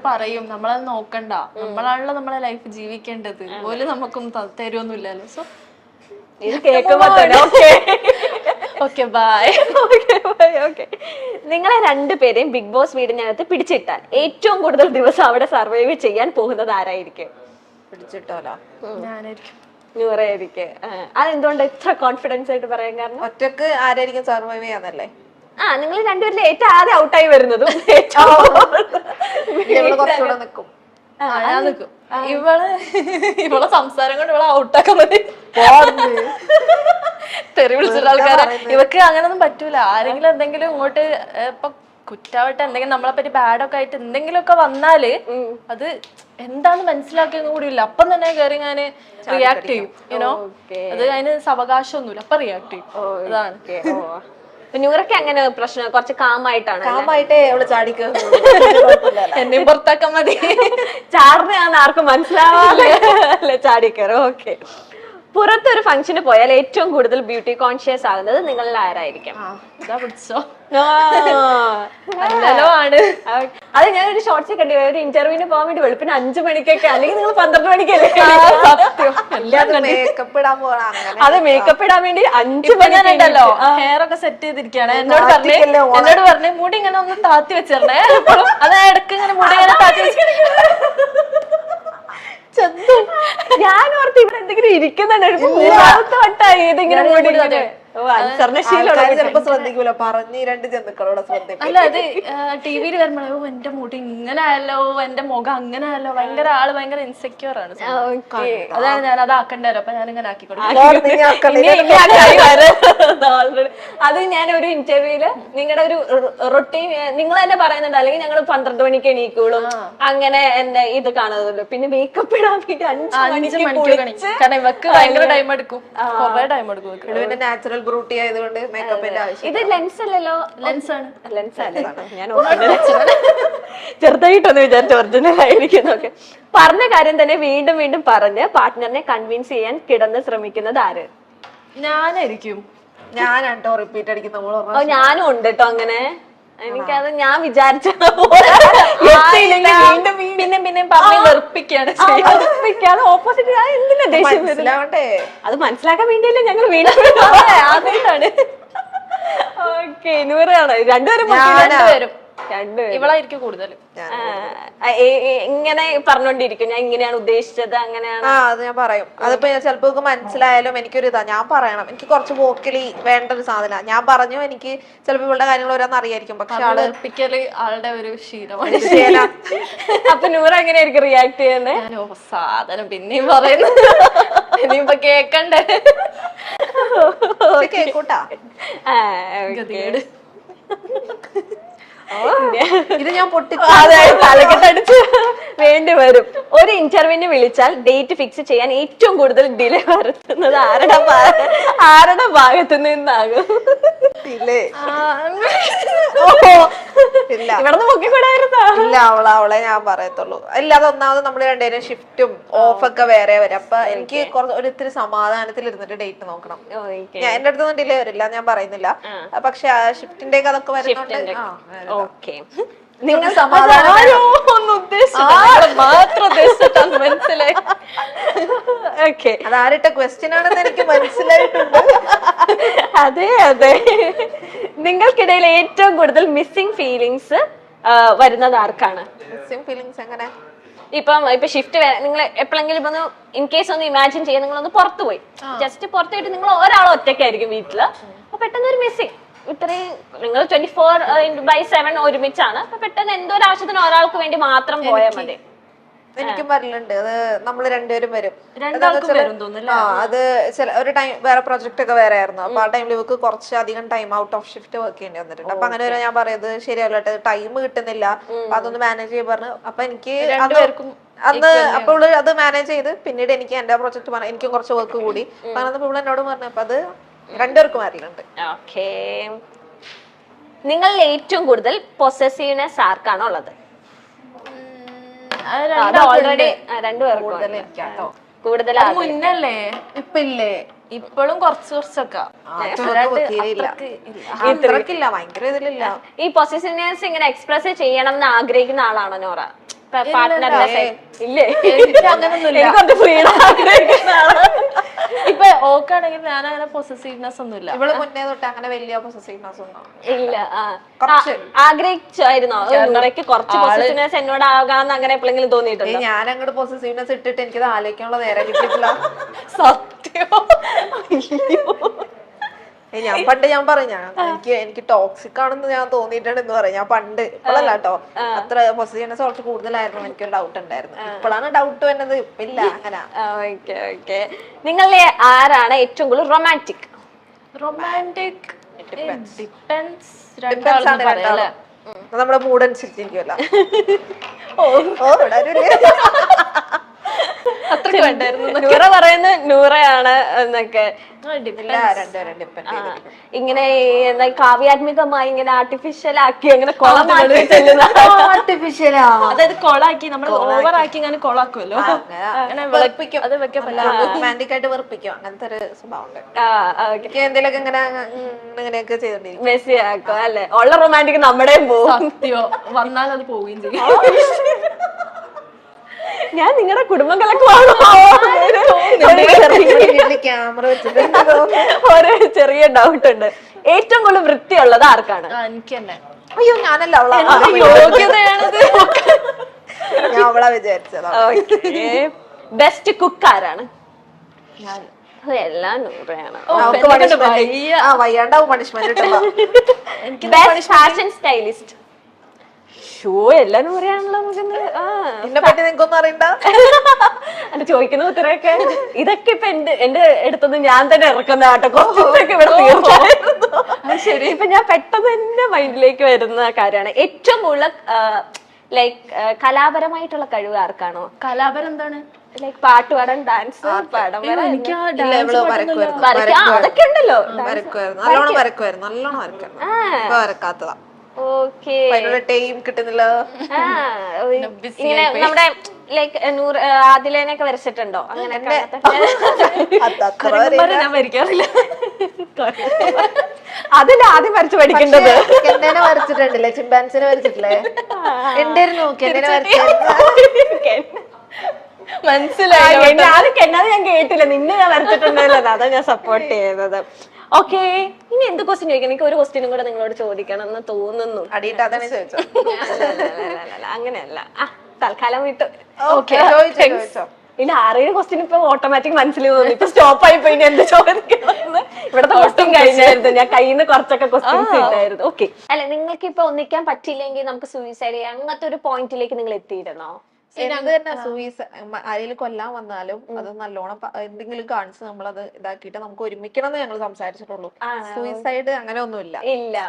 പറയും, നമ്മളത് നോക്കണ്ട, നമ്മളാണല്ലോ നമ്മളെ ലൈഫ് ജീവിക്കേണ്ടത്, ഓല് നമുക്കൊന്നും തരുമൊന്നുമില്ലല്ലോ. സോ ഇത് കേൾക്കുമ്പോ ഓക്കെ ബൈ. നിങ്ങളെ രണ്ടുപേരെയും ബിഗ് ബോസ് വീടിനകത്ത് പിടിച്ചിട്ടാൽ ഏറ്റവും കൂടുതൽ ദിവസം അവിടെ സർവൈവ് ചെയ്യാൻ പോകുന്നത് ആരായിരിക്കും? പിടിച്ചിട്ടോലോ ഞാനായിരിക്കും. നൂറായിരിക്കും. അതെന്തുകൊണ്ട് ഇത്ര കോൺഫിഡൻസ് ആയിട്ട് പറയാൻ കാരണം? ഒറ്റക്ക് ആരായിരിക്കും സർവൈവ് ചെയ്യാന്നല്ലേ? നിങ്ങൾ രണ്ടുപേരിൽ ഏറ്റവും ആദ്യം ഔട്ടായി വരുന്നതും കുറച്ചുകൂടെ നിക്കും. ഞാൻ നിൽക്കും. ഇവളെ സംസാരം കൊണ്ട് ഇവളെ ഔട്ടാക്കാൻ മതി. തെറി വിളിച്ചിട്ട് ആൾക്കാരെ ഇവക്ക് അങ്ങനൊന്നും പറ്റൂല. ആരെങ്കിലും എന്തെങ്കിലും ഇങ്ങോട്ട് ഇപ്പൊ കുറ്റാവട്ടെ എന്തെങ്കിലും നമ്മളെ പറ്റി ബാഡൊക്കെ ആയിട്ട് എന്തെങ്കിലുമൊക്കെ വന്നാല് അത് എന്താന്ന് മനസ്സിലാക്കിയൊന്നും കൂടി ഇല്ല, അപ്പം തന്നെ കയറി ഞാന് റിയാക്ട് ചെയ്യും. യുനോ അത് അതിന് അവകാശമൊന്നുമില്ല, അപ്പൊ റിയാക്ട് ചെയ്യും. അതാണ്. നൂറൊക്കെ അങ്ങനെ പ്രശ്നം കുറച്ച് കാമായിട്ടാണ്. കാമായിട്ടേ അവള് ചാടിക്ക് എന്നെയും പുറത്താക്കാൻ മതി. ചാറിനാന്ന് ആർക്കും മനസ്സിലാവാല്ലേ ചാടിക്കയറും. ഓക്കെ. പുറത്തൊരു ഫംഗ്ഷന് പോയാൽ ഏറ്റവും കൂടുതൽ ബ്യൂട്ടി കോൺഷ്യസ് ആകുന്നത് നിങ്ങളിൽ ആരായിരിക്കും? അത് ഞാനൊരു ഷോർട്സ് കണ്ടു. ഒരു ഇന്റർവ്യൂവിന് പോകാൻ വേണ്ടി വെളുപ്പിന് 5 മണിക്കൊക്കെ, അല്ലെങ്കിൽ നിങ്ങൾ 12 മണിക്കല്ലേ? മേക്കപ്പ് ഇടാൻ പോകണം. അത് മേക്കപ്പ് ഇടാൻ വേണ്ടി 5 മണിക്കുണ്ടല്ലോ ഹെയർ ഒക്കെ സെറ്റ് ചെയ്തിരിക്കുകയാണ്. എന്നോട് പറഞ്ഞേ മുടി ഇങ്ങനെ ഒന്ന് താത്തി വെച്ചിരണേ. അത് ഇടക്ക് ഇങ്ങനെ മുടി ഇങ്ങനെ താത്തി വെച്ചിരിക്കും. ഞാൻ ഓർത്ത് ഇവിടെ എന്തെങ്കിലും ഇരിക്കുന്നുണ്ട്. 3ാമത്തെ വട്ടായി ഏതെങ്കിലും ചിലപ്പോ ശ്രദ്ധിക്കൂല, പറഞ്ഞ് 2 ജന്തുക്കളോടെ ശ്രദ്ധിക്കും. അല്ല അത് ടിവിയിൽ വരുമ്പോഴോ എന്റെ മുടി ഇങ്ങനെ ആയല്ലോ, എന്റെ മുഖം അങ്ങനെ ആയല്ലോ, ആള് ഭയങ്കര ഇൻസെക്യൂർ ആണ്. അതാണ് ഞാൻ അത് ആക്കണ്ടല്ലോ, അപ്പൊ ഞാൻ ഇങ്ങനെ ആക്കി കൊടുക്കും. അത് ഞാൻ ഒരു ഇന്റർവ്യൂല് നിങ്ങളുടെ ഒരു റൊട്ടീൻ നിങ്ങൾ തന്നെ പറയുന്നുണ്ട്, അല്ലെങ്കിൽ ഞങ്ങൾ 12 മണിക്ക് എണീക്കുള്ളൂ, അങ്ങനെ എന്റെ ഇത് കാണുമല്ലോ. പിന്നെ മേക്കപ്പ് ഇടാൻ വേണ്ടി 5 മണിക്ക്, കാരണം ഇവക്ക് ഭയങ്കര ടൈം എടുക്കും, കുറെ ടൈം എടുക്കും. പിന്നെ നാച്ചുറൽ ബ്യൂട്ടി ആയതുകൊണ്ട് മേക്കപ്പിന്റെ ആവശ്യം. ഇത് ലെൻസ് അല്ലല്ലോ? ലെൻസ് ആണ്. ഞാൻ ചെറുതായിട്ടൊന്ന് വിചാരിച്ച ഒറിജിനൽ ആയിരിക്കും. പറഞ്ഞ കാര്യം തന്നെ വീണ്ടും വീണ്ടും പറഞ്ഞ് പാർട്ട്ണറിനെ കൺവിൻസ് ചെയ്യാൻ കിടന്ന് ശ്രമിക്കുന്നത് ആര്? ഞാനായിരിക്കും. ഞാനാട്ടോ റിപ്പീറ്റ് അടിക്കുന്ന. ഞാനും ഉണ്ട് കേട്ടോ അങ്ങനെ. എനിക്കത് ഞാൻ വിചാരിച്ച പിന്നെ പറഞ്ഞ് വെറുപ്പിക്കാണ്. ഓപ്പോസിറ്റ് എന്തിനാ ദേഷ്യം മനസ്സിലാവട്ടെ? അത് മനസ്സിലാക്കാൻ വേണ്ടിയല്ലേ ഞങ്ങൾ വീണ്ടും ആദ്യമായിട്ടാണ്. ഓക്കെ. നൂറാണ് രണ്ടുപേരും ഇവളായിരിക്കും കൂടുതൽ. ഇങ്ങനെ പറഞ്ഞോണ്ടിരിക്കും, ഞാൻ ഇങ്ങനെയാണ് ഉദ്ദേശിച്ചത്, അങ്ങനെയാണ്. അത് ഞാൻ പറയും. അതിപ്പോ ചിലപ്പോ മനസ്സിലായാലും എനിക്കൊരു ഇതാ, ഞാൻ പറയണം. എനിക്ക് കുറച്ച് വോക്കലി വേണ്ട ഒരു സാധനം ഞാൻ പറഞ്ഞു. എനിക്ക് ചിലപ്പോ ഇവളുടെ കാര്യങ്ങൾ ഓരോന്ന് അറിയായിരിക്കും, പക്ഷെ ആളുടെ ഒരു ശീലമാണ്. അപ്പൊ നൂറ് എങ്ങനെയായിരിക്കും റിയാക്ട് ചെയ്യുന്നത്? സാധനം പിന്നെയും പറയുന്നു, ഇനിയിപ്പൊ കേക്കണ്ടേ? കേക്കൂട്ടാ. ഇത് ഞാൻ തലക്കെട്ടടിച്ച് വേണ്ടി വരും. ഒരു ഇന്റർവ്യൂവിന് വിളിച്ചാൽ ഡേറ്റ് ഫിക്സ് ചെയ്യാൻ ഏറ്റവും കൂടുതൽ ഡിലേ വരുത്തുന്നത് ആരുടെ ഭാഗത്തു നിന്നാകും? ഇല്ല, അവളെ ഞാൻ പറയത്തുള്ളൂ. അല്ലാതെ ഒന്നാമത് നമ്മള് രണ്ടുപേരും ഷിഫ്റ്റും ഓഫൊക്കെ വേറെ വരും. അപ്പൊ എനിക്ക് ഒരിത്തിരി സമാധാനത്തിൽ ഇരുന്നിട്ട് ഡേറ്റ് നോക്കണം. ഞാൻ എന്റെ അടുത്തൊന്നും ഡിലേ വരില്ല, ഞാൻ പറയുന്നില്ല. പക്ഷെ ഷിഫ്റ്റിന്റെ അതൊക്കെ വരുന്നുണ്ട്. ഓക്കെ. നിങ്ങൾ സമാധാനം മനസ്സിലായി. ഓക്കെ. അതാരിട്ട ക്വസ്റ്റ്യൻ ആണെന്ന് എനിക്ക് മനസ്സിലായിട്ടുണ്ട്. അതെ അതെ. നിങ്ങൾക്കിടയിൽ ഏറ്റവും കൂടുതൽ മിസ്സിംഗ് ഫീലിങ്സ് വരുന്നത് ആർക്കാണ്? മിസ്സിംഗ് ഫീലിങ്സ് എങ്ങനെ? ഇപ്പൊ ഷിഫ്റ്റ് നിങ്ങൾ എപ്പോഴെങ്കിലും ഇപ്പൊ ഇൻ കേസ് ഒന്ന് ഇമാജിൻ ചെയ്യാൻ, നിങ്ങളൊന്ന് പുറത്തു പോയി, ജസ്റ്റ് പുറത്തു പോയിട്ട് നിങ്ങൾ ഒരാൾ ഒറ്റയ്ക്കായിരിക്കും വീട്ടില്. അപ്പൊ പെട്ടെന്ന് ഒരു മിസ്സിംഗ്, ഇത്രയും നിങ്ങൾ 24/7 ഒരുമിച്ചാണ്. അപ്പൊ പെട്ടെന്ന് എന്തോ ഒരു ആവശ്യത്തിന് ഒരാൾക്ക് വേണ്ടി മാത്രം പോയാൽ മതി. എനിക്കും വരലുണ്ട്. അത് നമ്മള് രണ്ടുപേരും വരും. അത് ഒരു ടൈം വേറെ പ്രൊജക്ട് ഒക്കെ വേറെ ആയിരുന്നു. അപ്പൊ ആ ടൈമിൽ ഇവർക്ക് കുറച്ച് അധികം time out of shift work ചെയ്യേണ്ടി വന്നിട്ടുണ്ട്. അപ്പൊ അങ്ങനെ ഞാൻ പറയുന്നത് ശരിയല്ല, ടൈം കിട്ടുന്നില്ല, അപ്പൊ അതൊന്ന് മാനേജ് ചെയ്യാൻ പറഞ്ഞു. അപ്പൊ എനിക്ക് അന്ന് അപ്പോൾ അത് മാനേജ് ചെയ്ത് പിന്നീട് എനിക്ക് എന്റെ പ്രൊജക്ട് പറഞ്ഞു, എനിക്കും കുറച്ച് വർക്ക് കൂടി പറഞ്ഞപ്പോ ഇവിടെ എന്നോട് പറഞ്ഞു. അപ്പൊ അത് രണ്ടുപേർക്കും വരലുണ്ട്. ഓക്കേ. നിങ്ങളിൽ ഏറ്റവും കൂടുതൽ പൊസസീവ്നെസ് ആർക്കാണോ ഉള്ളത്? ഓൾറെഡി രണ്ടുപേർക്കും കൂടുതലാണ്. മുന്നല്ലേ ഇപ്പൊ ഇല്ലേ? ഇപ്പോഴും കുറച്ചൊക്കെ ഭയങ്കര ഇതിലില്ല. ഈ പൊസസീവ്നെസ് ഇങ്ങനെ എക്സ്പ്രസ് ചെയ്യണം എന്ന് ആഗ്രഹിക്കുന്ന ആളാണോ നോറ? പാർട്ട്ണറിന്റെ ഇല്ലേ? എനിക്ക് അങ്ങനൊന്നുമില്ല. എനിക്കൊന്ന് ഫ്രീഡം ഇപ്പൊ ഓക്കാണെങ്കിൽ ഞാൻ അങ്ങനെ പൊസസീവ്നെസ് ഒന്നുമില്ല. ഇവള് മുന്നേ തൊട്ട് അങ്ങനെ വലിയ പൊസസീവ്നെസ് ഒന്നും ഇല്ല. ആഗ്രഹിച്ചായിരുന്നോ നൂറയ്ക്ക് കുറച്ച് പൊസസീവ്നെസ് എന്നോട് ആകാന്ന് അങ്ങനെ എപ്പോഴെങ്കിലും തോന്നിയിട്ടുണ്ടോ? ഞാൻ അങ്ങോട്ട് പൊസസീവ്നെസ് ഇട്ടിട്ട് എനിക്കത് ആലോചിക്കാനുള്ള നേരം കിട്ടിയിട്ടില്ല. സത്യം. ഞാൻ പറയും എനിക്ക് ടോക്സിക് ആണെന്ന് ഞാൻ തോന്നിയിട്ടുണ്ടെന്ന് പറയും. ഞാൻ പണ്ട്, ഇപ്പോഴല്ല കേട്ടോ, അത്ര പൊസസീവ്നെസ് കുറച്ച് കൂടുതലായിരുന്നു, എനിക്കൊരു ഡൗട്ട് ഉണ്ടായിരുന്നു. ഇപ്പോഴാണ് ഡൗട്ട് വരുന്നത്, ഇപ്പില്ല അങ്ങനെ. Okay okay. നിങ്ങളിലെ ആരാണ് ഏറ്റവും കൂടുതൽ റൊമാൻറ്റിക്? Romantic depends. നമ്മുടെ മൂഡ് അനുസരിച്ചിരിക്കുമല്ലോ. അത്രക്ക് വേണ്ടായിരുന്നു. നൂറ പറയുന്നത് നൂറയാണ് എന്നൊക്കെ. ഇങ്ങനെ എന്താ കാവ്യാത്മികമായി ഇങ്ങനെ ആർട്ടിഫിഷ്യൽ ആക്കി അങ്ങനെ കൊളമാക്കി ചെല്ലുന്ന ആർട്ടിഫിഷ്യലാ, അതായത് കൊളാക്കി നമ്മൾ ഓവറാക്കി ഇങ്ങനെ കൊളാക്കുമല്ലോ. അത് വെക്കാൻ റൊമാൻറ്റിക് ആയിട്ട് വെറുപ്പിക്കും. അങ്ങനത്തെ ഒരു സ്വഭാവം ഉണ്ട്. എന്തെങ്കിലുമൊക്കെ ഇങ്ങനെയൊക്കെ ചെയ്തോണ്ടിരിക്കും, മെസ്സി ആക്കും അല്ലെ. ഉള്ള റൊമാൻറ്റിക് നമ്മുടെയും പോകും. സത്യോ വന്നാൽ അത് പോവുകയും ചെയ്യും. ഞാൻ നിങ്ങളുടെ കുടുംബം കലക്കുവാണോ? ക്യാമറ വെച്ചിട്ട് ഒരു ചെറിയ ഡൗട്ട് ഉണ്ട്. ഏറ്റവും കൂടുതൽ വൃത്തിയുള്ളത് ആർക്കാണ്? എനിക്ക് തന്നെ. അയ്യോ, ഞാനല്ല, അവളാ. യോഗ്യതയാണത്. ഞാൻ അവളാ വിചാരിച്ചതാ. ബെസ്റ്റ് കുക്ക് ആരാണ്? എല്ലാം നൂറയാണ്. വയ്യാണ്ടാവും പണിഷ്മെന്റ് കിട്ടുമ്പോ. Best fashion stylist? ഷോ എല്ലാം നൂറയാണല്ലോ. ഇതിനെ പറ്റി നിങ്ങൾക്കൊന്നും അറിയണ്ട. അല്ല, ചോദിക്കുന്ന ഉത്തരവൊക്കെ ഇതൊക്കെ ഇപ്പൊ എന്റെ അടുത്തത് ഞാൻ തന്നെ ഇറക്കുന്ന ആട്ടോ. കുറച്ചൊക്കെ ഇവിടെ തീർച്ചയായിരുന്നു. ശരി, ഇപ്പൊ ഞാൻ പെട്ടെന്ന് തന്നെ മൈൻഡിലേക്ക് വരുന്ന കാര്യമാണ് ഏറ്റവും കൂടുതൽ ലൈക്ക് കലാപരമായിട്ടുള്ള കഴിവ് ആർക്കാണോ? കലാപരം എന്താണ്? ലൈക്ക് പാട്ട് പാടാൻ, ഡാൻസ് പാടാൻ, എനിക്ക് അതൊക്കെ ഉണ്ടല്ലോ. നല്ലോണം വരക്കുമായിരുന്നു. വരക്കാത്തതാ. ഓക്കെ. ടൈം കിട്ടുന്നില്ല. ഇങ്ങനെ നമ്മുടെ ലൈക്ക് ആദിലേനൊക്കെ വരച്ചിട്ടുണ്ടോ? അങ്ങനെ ഞാൻ വരയ്ക്കാറില്ല. അതിൽ ആദ്യം വരച്ചു പഠിക്കേണ്ടത്. കെന്നേനെ വരച്ചിട്ടുണ്ടല്ലേ, ചിമ്പാൻസിനെ വരച്ചിട്ടില്ലേ? ഉണ്ടായിരുന്നു കെന്നേനെ വരച്ചിരുന്നു. മനസ്സിലായി. കെന്നാതെ ഞാൻ കേട്ടില്ല, നിന്നെ ഞാൻ വരച്ചിട്ടുണ്ടല്ലോ. അതാ ഞാൻ സപ്പോർട്ട് ചെയ്യുന്നത്. ഓക്കെ, ഇനി എന്ത് ക്വസ്റ്റ്യൻ ചോദിക്കണം? എനിക്ക് ഒരു ക്വസ്റ്റ്യനും കൂടെ നിങ്ങളോട് ചോദിക്കണം എന്ന് തോന്നുന്നു. അടിയിട്ട് അതാണ് ചോദിച്ചോ? അങ്ങനെയല്ല, തൽക്കാലം വിട്ടു. ഇനി 6-7 ക്വസ്റ്റ്യൻ ഇപ്പൊ ഓട്ടോമാറ്റിക് മനസ്സിൽ തോന്നി. ഇപ്പൊ സ്റ്റോപ്പ് ആയി പോയി. എന്ത് ചോദിക്കണം? ഇവിടത്തെ ക്വസ്റ്റ്യൻ കഴിഞ്ഞായിരുന്നു. ഞാൻ കയ്യിൽ നിന്ന് കുറച്ചൊക്കെ ക്വസ്റ്റ്യൻസ് ഇട്ടായിരുന്നു. ഓക്കെ. അല്ലെ, നിങ്ങൾക്ക് ഇപ്പൊ ഒന്നിക്കാൻ പറ്റില്ലെങ്കിൽ നമുക്ക് സൂയിസൈഡ് ചെയ്യാം, അങ്ങനത്തെ ഒരു പോയിന്റിലേക്ക് നിങ്ങൾ എത്തിയിരുന്നോ? ആരെങ്കിലും കൊല്ലാൻ വന്നാലും അത് നല്ലോണം എന്തെങ്കിലും കാണിച്ച് നമ്മളത് ഇതാക്കിയിട്ട് നമുക്ക് ഒരുമിക്കണം എന്ന് ഞങ്ങൾ സംസാരിച്ചിട്ടുള്ളൂ. സൂയിസൈഡ് അങ്ങനെ ഒന്നുമില്ല. ഇല്ല.